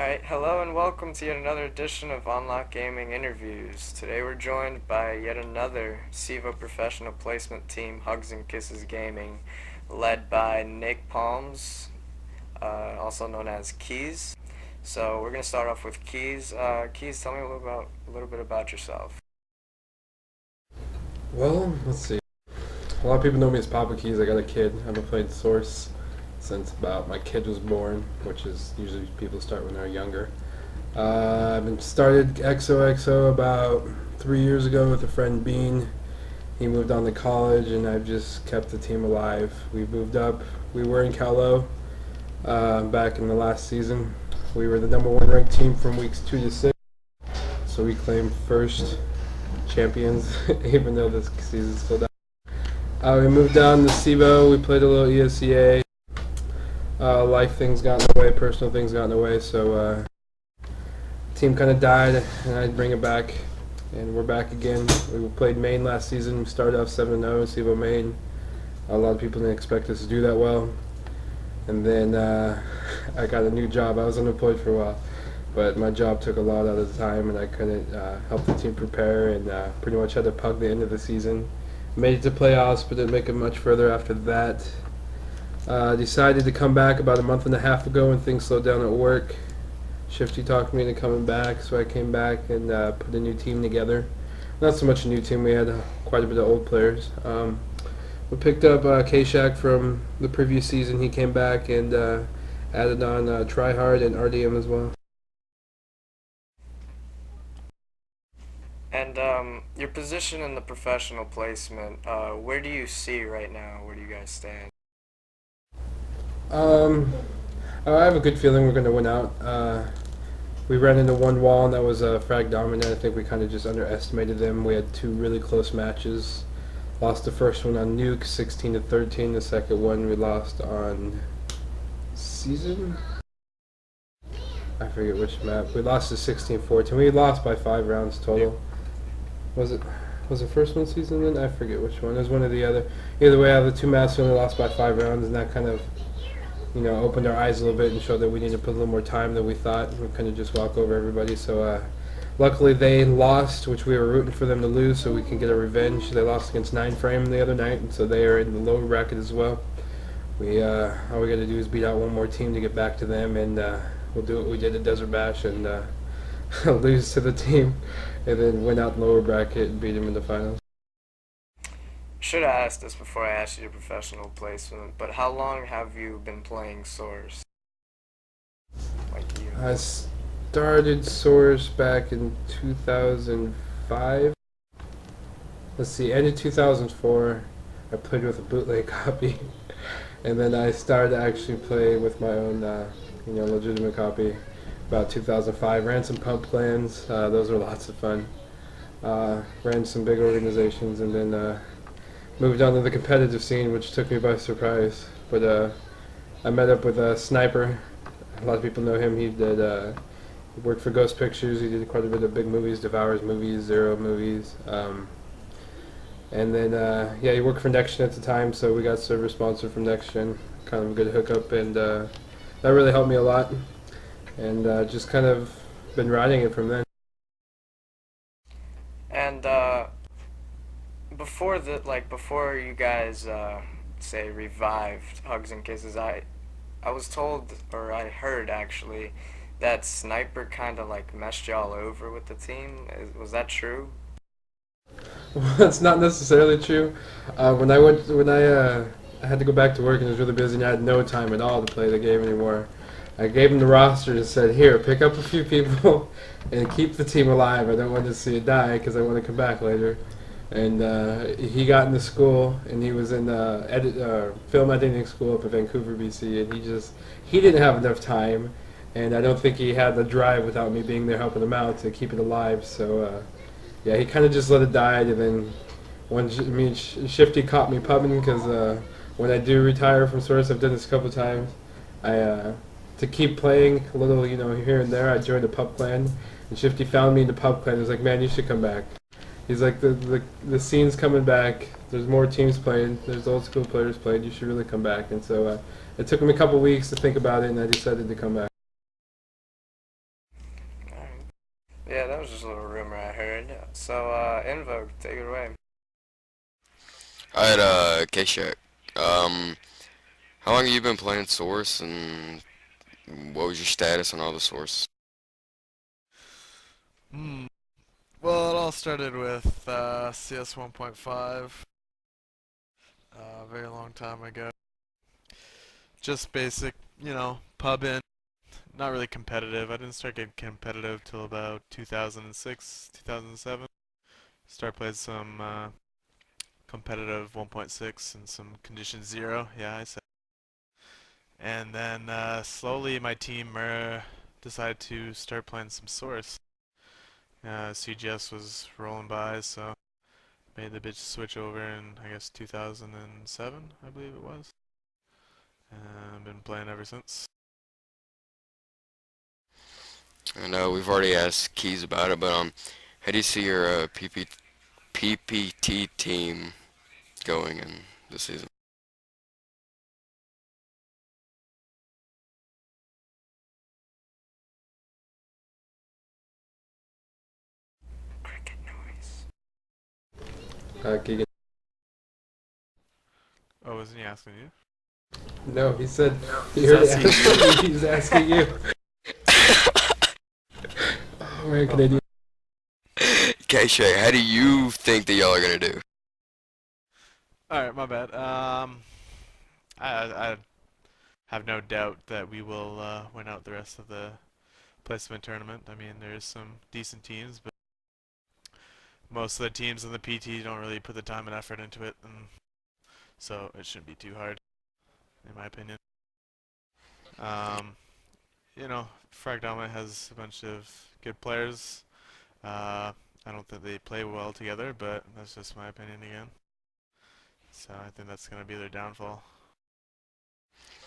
Alright, hello and welcome to yet another edition of onLockGaming interviews. Today we're joined by yet another CEVO Professional placement team, Hugs and Kisses Gaming, led by Nick Palms, also known as Keys. So we're going to start off with Keys. Keys, tell me a little bit about yourself. Well, let's see. A lot of people know me as Papa Keys. I got a kid. I've been playing Source since about my kid was born, which is usually people start when they're younger. I've been started XOXO about 3 years ago with a friend Bean. He moved on to college, and I've just kept the team alive. We moved up. We were in Cal back in the last season. We were the #1 ranked team from weeks 2 to 6, so we claimed first champions, even though this season's still down. We moved down to CEVO. We played a little ESEA. Life things got in the way, personal things got in the way, so team kind of died, and I'd bring it back, and we're back again. We played Maine last season. We started off 7-0 in CEVO Maine. A lot of people didn't expect us to do that well, and then I got a new job. I was unemployed for a while, but my job took a lot out of the time, and I couldn't help the team prepare, and pretty much had to pug the end of the season. Made it to playoffs, but didn't make it much further after that. Decided to come back about a month and a half ago when things slowed down at work. Shifty talked me into coming back, so I came back and put a new team together. Not so much a new team, we had quite a bit of old players. We picked up K-Shack from the previous season. He came back and added on Tryhard and RDM as well. And your position in the professional placement, where do you see right now? Where do you guys stand? I have a good feeling we're going to win out. We ran into one wall, and that was frag dominant. I think we kind of just underestimated them. We had two really close matches. Lost the first one on Nuke, 16-13. The second one we lost on Season. I forget which map. We lost to 16-14. We lost by 5 rounds total. Was it first one Season then? I forget which one. It was one or the other. Either way, out of the two maps, we only lost by 5 rounds, and that kind of opened our eyes a little bit and showed that we need to put a little more time than we thought. We couldn't just walk over everybody. So luckily they lost, which we were rooting for them to lose so we can get a revenge. They lost against 9frame the other night, and so they are in the lower bracket as well. All we got to do is beat out one more team to get back to them, and we'll do what we did at Desert Bash and lose to the team, and then win out the lower bracket and beat them in the finals. Should have asked this before I asked you your professional placement, but how long have you been playing Source? Like you? I started Source back in 2005. Let's see, end of 2004. I played with a bootleg copy, and then I started to actually play with my own, legitimate copy about 2005. Ran some pump clans. Those were lots of fun. Ran some big organizations, and then moved on to the competitive scene, which took me by surprise. But I met up with a Sniper. A lot of people know him. He worked for Ghost Pictures. He did quite a bit of big movies, Devour's movies, Zero movies. And then, he worked for Next Gen at the time, so we got server sponsor from Next Gen. Kind of a good hookup, and that really helped me a lot. And just kind of been riding it from then. And before you guys say revived Hugs and Kisses, I was told, or I heard actually, that Sniper kind of like messed y'all over with the team. Was that true? Well, that's not necessarily true. When I had to go back to work and was really busy and I had no time at all to play the game anymore, I gave him the roster and said, "Here, pick up a few people and keep the team alive. I don't want to see it die because I want to come back later." And he got into school, and he was in film editing school up in Vancouver, BC, and he didn't have enough time, and I don't think he had the drive without me being there helping him out to keep it alive. So he kind of just let it die, and then Shifty caught me pubbing because when I do retire from Source, I've done this a couple of times. To keep playing a little, here and there, I joined a pub clan, and Shifty found me in the pub clan. He was like, "Man, you should come back." He's like, the scene's coming back. There's more teams playing. There's old school players playing. You should really come back. And so it took me a couple weeks to think about it, and I decided to come back. Yeah, that was just a little rumor I heard. So, Invoke, take it away. Alright, K-Shack. How long have you been playing Source, and what was your status on all the Source? Hmm. Well, it all started with CS 1.5 a very long time ago. Just basic, pub in. Not really competitive. I didn't start getting competitive till about 2006, 2007. Start playing some competitive 1.6 and some condition 0. Yeah, I said. And then slowly my team decided to start playing some Source. CGS was rolling by, so made the bitch switch over in, I guess, 2007, I believe it was. And I've been playing ever since. I know we've already asked Keys about it, but how do you see your PPT team going in this season? Cricket noise. Keegan. Oh, wasn't he asking you? No, he said he He's already asking asked me. He's asking you. Oh man, Canadian. K-Shack, how do you think that y'all are gonna do? Alright, my bad. I have no doubt that we will win out the rest of the placement tournament. I mean, there's some decent teams, but most of the teams in the PT don't really put the time and effort into it, and so it shouldn't be too hard, in my opinion. Um, Fragdama has a bunch of good players. I don't think they play well together, but that's just my opinion again. So I think that's going to be their downfall.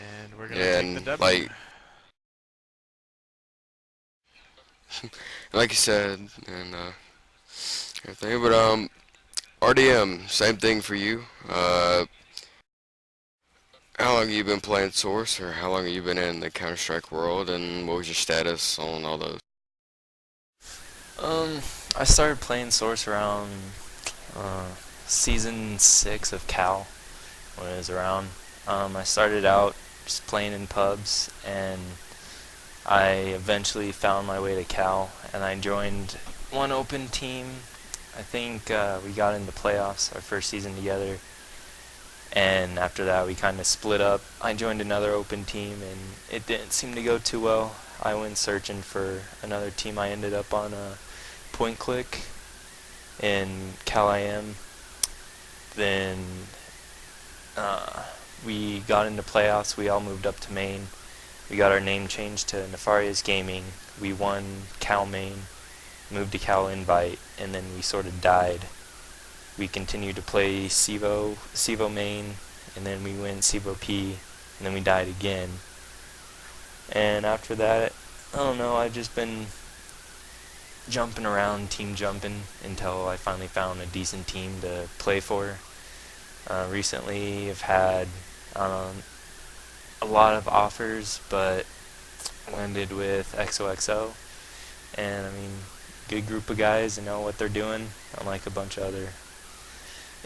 And we're going to Yeah, take the and W. like you said, and everything, but RDM, same thing for you. How long have you been playing Source, or how long have you been in the Counter-Strike world, and what was your status on all those? Um, I started playing Source around uh, season 6 of Cal when it was around. I started out just playing in pubs, and I eventually found my way to Cal, and I joined one open team. I think we got into playoffs our first season together, and after that we kind of split up. I joined another open team, and it didn't seem to go too well. I went searching for another team. I ended up on a Point Click in Cal IM. Then we got into playoffs. We all moved up to main. We got our name changed to Nefarious Gaming. We won Cal main, moved to Cal Invite, and then we sort of died. We continued to play CEVO main, and then we went CEVO P, and then we died again. And after that, I don't know, I've just been jumping around, team jumping, until I finally found a decent team to play for. Recently, I've had a lot of offers, but landed with XOXO, and I mean, good group of guys, know what they're doing, unlike a bunch of other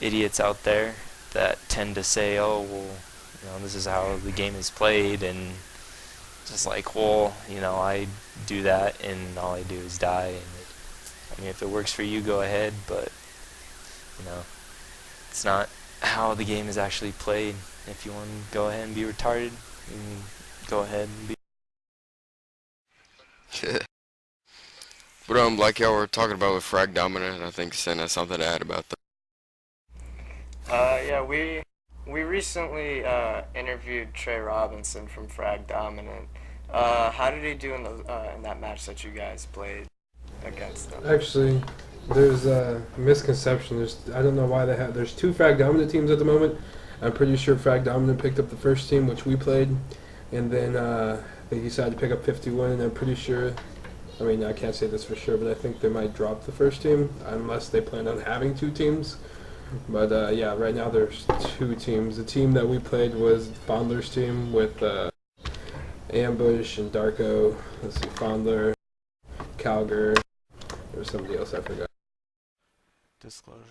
idiots out there that tend to say, oh, well, this is how the game is played, and just like, well, I do that, and all I do is die, and I mean, if it works for you, go ahead, but, it's not how the game is actually played. If you want to go ahead and be retarded, you can go ahead and be. But like y'all were talking about with Frag Dominant, I think Sin has something to add about that. Yeah, we recently interviewed Trey Robinson from Frag Dominant. How did he do in that match that you guys played against them? Actually, there's a misconception. I don't know why they have. There's two Frag Dominant teams at the moment. I'm pretty sure Frag Dominant picked up the first team, which we played, and then they decided to pick up 51. And I'm pretty sure. I mean, I can't say this for sure, but I think they might drop the first team unless they plan on having two teams. But yeah, right now there's two teams. The team that we played was Fondler's team with Ambush and Darko. Let's see, Fondler, Calgar, There was somebody else I forgot. Disclosure.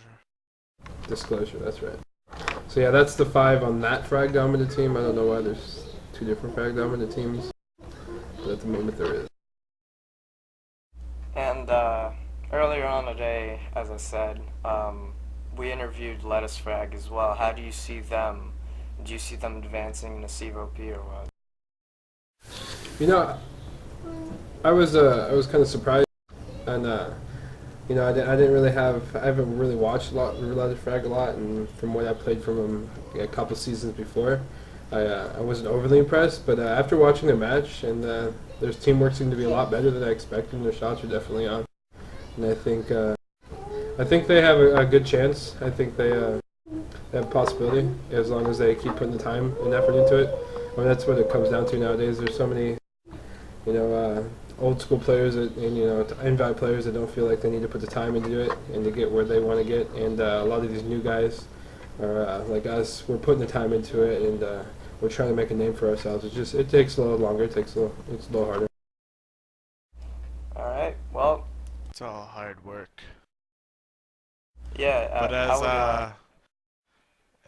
Disclosure, that's right. So yeah, that's the 5 on that frag dominant team. I don't know why there's 2 different frag dominant teams, but at the moment there is. And earlier on today, as I said, we interviewed Lettuce Frag as well. How do you see them? Do you see them advancing in the CEVO P or what? You know, I was kind of surprised, and you know, I didn't really I haven't really watched a lot of Frag a lot, and from what I played from him a couple seasons before, I wasn't overly impressed. But after watching their match, and their teamwork seemed to be a lot better than I expected, and their shots are definitely on. And I think they have a good chance. I think they have a possibility as long as they keep putting the time and effort into it. I mean, that's what it comes down to nowadays. There's so many, you know, old school players and you know, invite players that don't feel like they need to put the time into it and to get where they want to get. And a lot of these new guys are like us. We're putting the time into it, and we're trying to make a name for ourselves. It takes a little longer. It's a little harder. All right. Well, It's all hard work. yeah. But I would,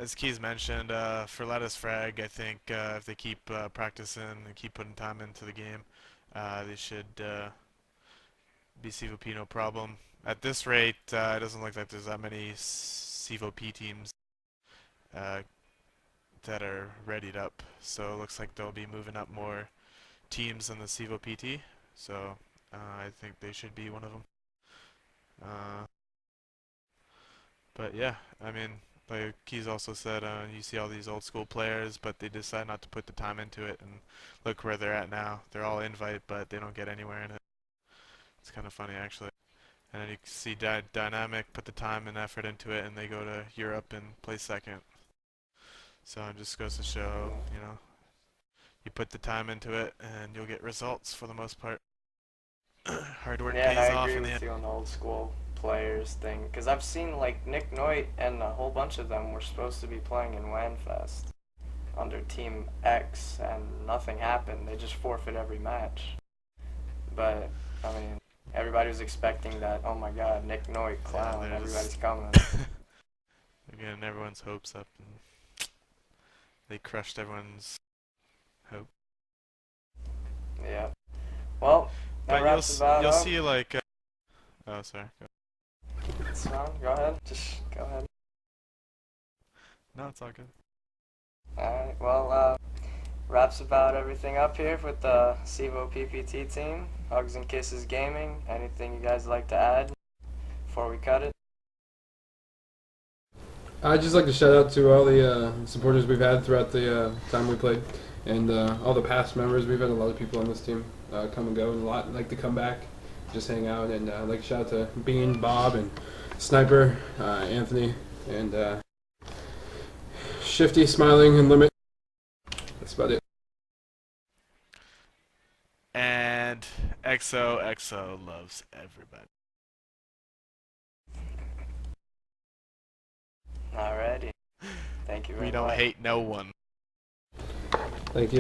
as Keys mentioned, for Lettuce Frag, I think if they keep practicing and keep putting time into the game, they should be CEVO P no problem. At this rate, it doesn't look like there's that many CEVO P teams that are readied up. So it looks like they'll be moving up more teams than the CEVO PT. So I think they should be one of them. But yeah, I mean, like Keys also said, you see all these old school players, but they decide not to put the time into it, and look where they're at now. They're all invite, but they don't get anywhere in it. It's kind of funny, actually. And then you see Dynamic put the time and effort into it, and they go to Europe and play second. So it just goes to show, you know, you put the time into it, and you'll get results for the most part. Hard work yeah, and pays I off agree in the with end. you on the old school players thing, because I've seen like Nick Noit and a whole bunch of them were supposed to be playing in WANFest under Team X, and nothing happened. They just forfeit every match. But I mean, everybody was expecting that. Oh my God, Nick Noit, clown! they're Everybody's just coming. again, everyone's hopes up, and they crushed everyone's hope. Yeah. Well, that But wraps about you'll up. see like oh sorry. It's fine. Go ahead. Just go ahead. No, it's all good. Alright, well, wraps about everything up here with the CEVO PPT team. Hugs and Kisses Gaming. Anything you guys like to add before we cut it? I'd just like to shout out to all the supporters we've had throughout the time we played, and all the past members. We've had a lot of people on this team come and go, and a lot like to come back, just hang out. And I'd like to shout out to Bean, Bob, and Sniper, Anthony, and Shifty, Smiling, and Limit. That's about it. And XOXO loves everybody. Alrighty. Thank you very We much. don't hate no one. Thank you.